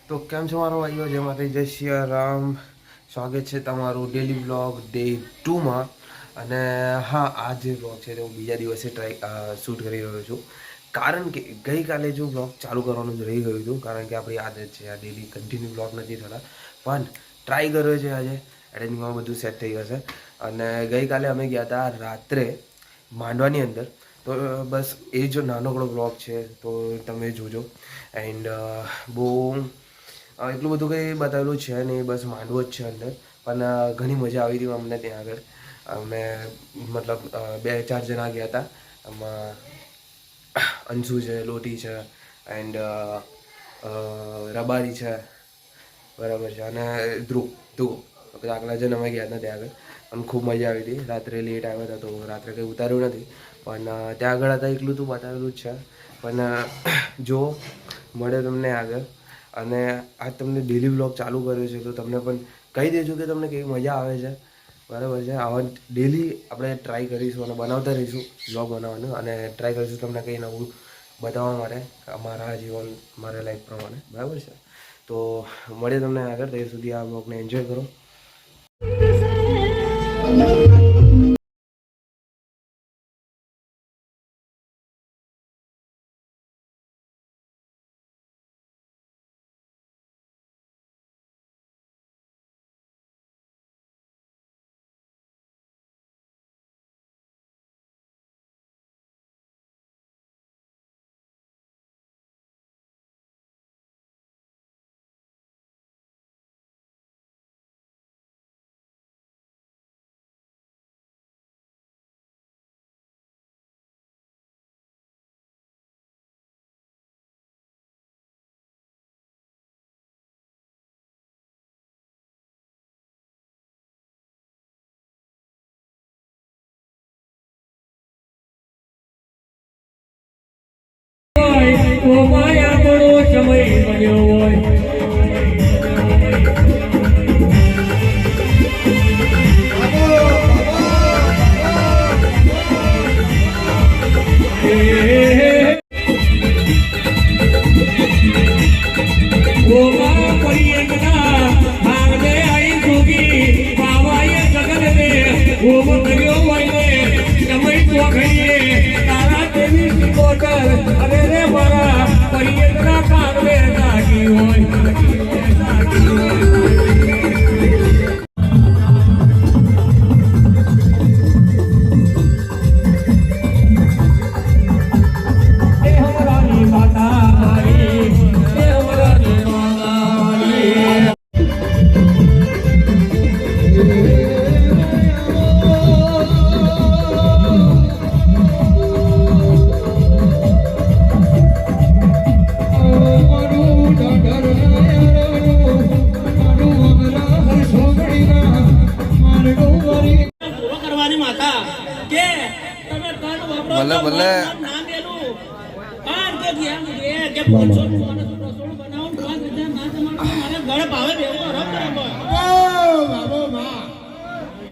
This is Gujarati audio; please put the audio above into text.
તો કેમ છો મારો ભાઈઓ, જય માતા જય શ્રી રામ. સ્વાગત છે તમારું ડેલી બ્લોગ ડે 2માં. અને હા, આ જે બ્લોગ છે તે હું બીજા દિવસે શૂટ કરી રહ્યો છું, કારણ કે ગઈકાલે જો બ્લોગ ચાલુ કરવાનું જ રહી ગયું હતું, કારણ કે આપણી આદત છે આ ડેલી કન્ટિન્યુ બ્લોગ નથી થતા, પણ ટ્રાય કર્યો છે આજે. એડિટિંગમાં બધું સેટ થઈ જશે. અને ગઈકાલે અમે ગયા હતા રાત્રે માંડવાની અંદર, તો બસ એ જો નાનકડો બ્લોગ છે તો તમે જોજો. એન્ડ બહુ એટલું બધું કંઈ બતાવેલું છે નહીં, બસ માંડવો જ છે અંદર. પણ ઘણી મજા આવી હતી અમને ત્યાં આગળ. અમે મતલબ 2-4 જણા ગયા હતા. આમાં અંશુ છે, લોટી છે, એન્ડ રબારી છે, બરાબર છે, અને ધ્રુવ આગલા જણ અમે ગયા હતા ત્યાં આગળ. અને ખૂબ મજા આવી હતી. રાત્રે લેટ આવ્યા હતા તો રાત્રે કંઈ ઉતાર્યું નથી, પણ ત્યાં આગળ હતા એટલું તો બતાવેલું જ છે. પણ જો મળે તમને આગળ. અને આજ તમને ડેલી બ્લોગ ચાલુ કર્યો છે તો તમને પણ કહી દેજો કે તમને કેવી મજા આવે છે, બરાબર છે. આવા ડેલી આપણે ટ્રાય કરીશું અને બનાવતા રહીશું બ્લોગ બનાવવાનું, અને ટ્રાય કરીશું તમને કંઈ નવું બતાવવા માટે અમારા જીવન, મારા લાઈફ પ્રમાણે, બરાબર છે. તો મળીએ તમને આગળ. ત્યાં સુધી આ બ્લોગને એન્જોય કરો. માયા બળો સમય મળ્યો હોય